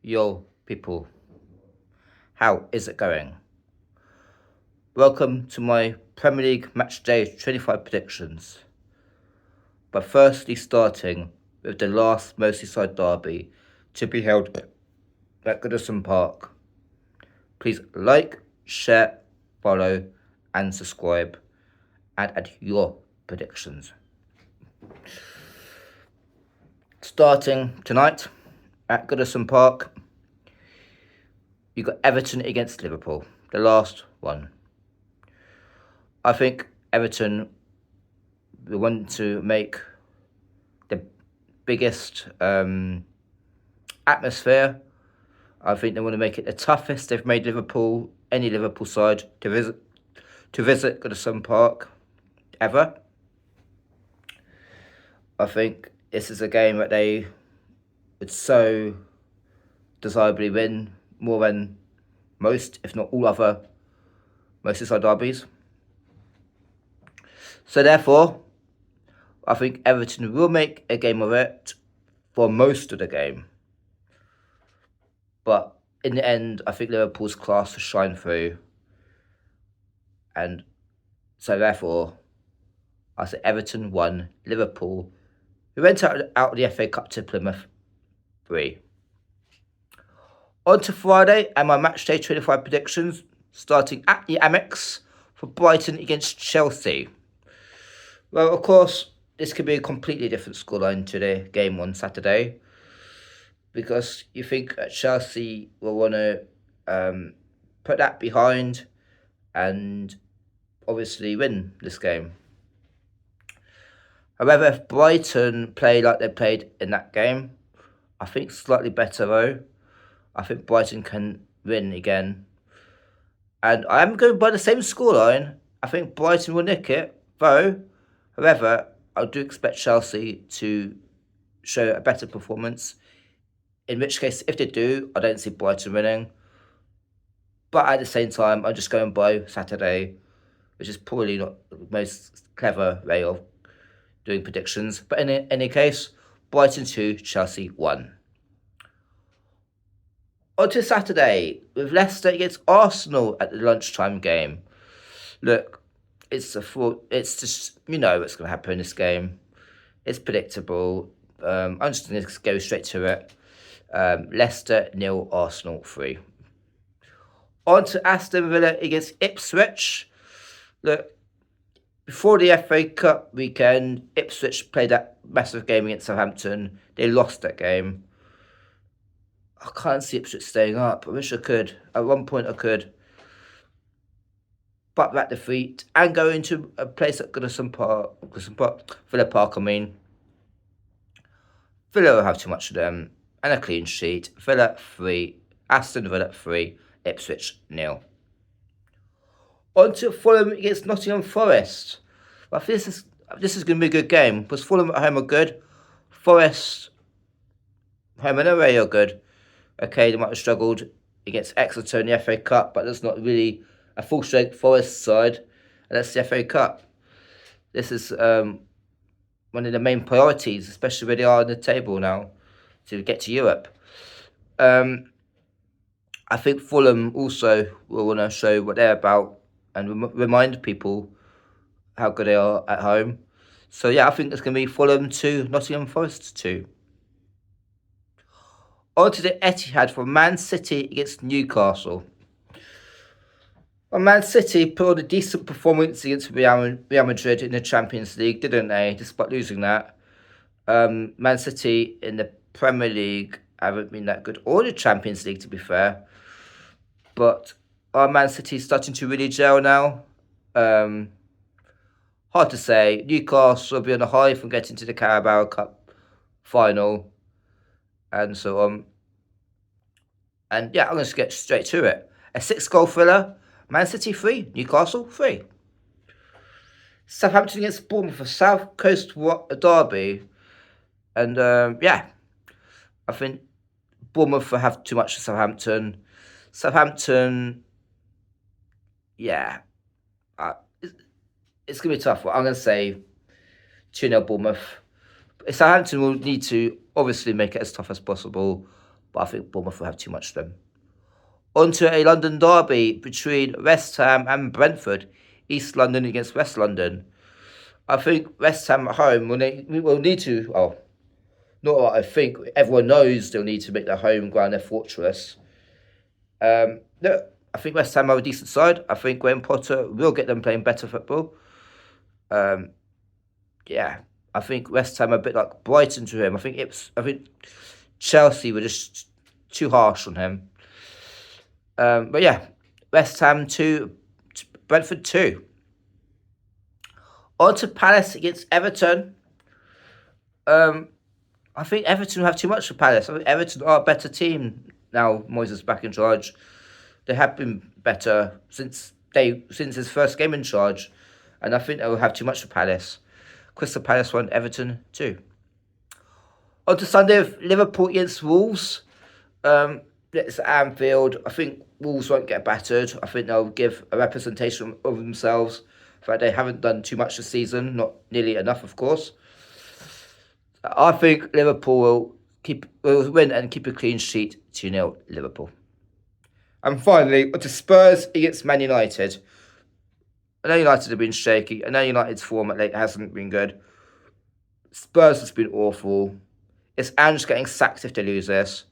Yo, people, how is it going? Welcome to my Premier League Matchday 25 predictions. But firstly, starting with the last Merseyside Derby to be held at Goodison Park. Please like, share, follow, and subscribe, and add your predictions. Starting tonight at Goodison Park, you got Everton against Liverpool, the last one. I think Everton will want to make the biggest atmosphere. I think they want to make it the toughest they've made any Liverpool side to visit Goodison Park ever. I think this is a game that they would so desirably win more than most, if not all other Merseyside derbies. So therefore, I think Everton will make a game of it for most of the game. But in the end, I think Liverpool's class will shine through. And so therefore, I say Everton 1, Liverpool, who went out of the FA Cup to Plymouth 3. On to Friday and my Matchday 25 predictions, starting at the Amex for Brighton against Chelsea. Well, of course, this could be a completely different scoreline to the game on Saturday, because you think Chelsea will want to put that behind and obviously win this game. However, if Brighton play like they played in that game, I think slightly better though. I think Brighton can win again. And I am going by the same scoreline. I think Brighton will nick it, though. However, I do expect Chelsea to show a better performance. In which case, if they do, I don't see Brighton winning. But at the same time, I'm just going by Saturday, which is probably not the most clever way of doing predictions. But in any case, Brighton 2, Chelsea 1. On to Saturday, with Leicester against Arsenal at the lunchtime game. Look, it's just, you know what's going to happen in this game. It's predictable. I'm just going to go straight to it. Leicester 0, Arsenal 3. On to Aston Villa against Ipswich. Look, before the FA Cup weekend, Ipswich played that massive game against Southampton. They lost that game. I can't see Ipswich staying up. I wish I could. At one point I could. But that defeat and go into a place at Villa Park, I mean. Villa will have too much of them. And a clean sheet. Villa 3, Aston Villa 3, Ipswich 0. On to Fulham against Nottingham Forest. Well, this is going to be a good game, because Fulham at home are good. Forest home and away are good. Okay, they might have struggled against Exeter in the FA Cup, but that's not really a full-strength Forest side, and that's the FA Cup. This is one of the main priorities, especially where they are on the table now, to get to Europe. I think Fulham also will want to show what they're about and remind people how good they are at home. So yeah, I think it's going to be Fulham 2, Nottingham Forest 2. On to the Etihad for Man City against Newcastle. Well, Man City put on a decent performance against Real Madrid in the Champions League, didn't they? Despite losing that. Man City in the Premier League haven't been that good, or the Champions League, to be fair. But are Man City starting to really gel now? Hard to say. Newcastle will be on a high from getting to the Carabao Cup final, and so on. And yeah, I'm going to get straight to it. A 6-goal thriller. Man City 3, Newcastle 3. Southampton against Bournemouth for South Coast Derby. And yeah, I think Bournemouth will have too much for Southampton. Southampton, yeah, it's going to be a tough one. I'm going to say 2-0 Bournemouth. Southampton will need to obviously make it as tough as possible, but I think Bournemouth will have too much of them. On to a London derby between West Ham and Brentford. East London against West London. I think West Ham at home will need to. Oh, not what I think. Everyone knows they'll need to make their home ground their fortress. Look, I think West Ham are a decent side. I think Graham Potter will get them playing better football. Yeah, I think West Ham are a bit like Brighton to him. I think Chelsea were just too harsh on him. But yeah, West Ham 2, Brentford 2. On to Palace against Everton. I think Everton will have too much for Palace. I think Everton are a better team now Moyes is back in charge. They have been better since his first game in charge. And I think they will have too much for Palace. Crystal Palace 1, Everton 2. On to Sunday of Liverpool against Wolves. It's at Anfield. I think Wolves won't get battered. I think they'll give a representation of themselves. In fact, they haven't done too much this season. Not nearly enough, of course. I think Liverpool will win and keep a clean sheet. 2-0 Liverpool. And finally, on to Spurs against Man United. I know United have been shaky. I know United's form at late hasn't been good. Spurs has been awful. Is Ange getting sacked if they lose this?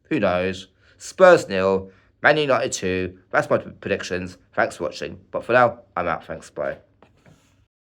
Who knows? Spurs 0, Man United 2. That's my predictions. Thanks for watching. But for now, I'm out. Thanks. Bye.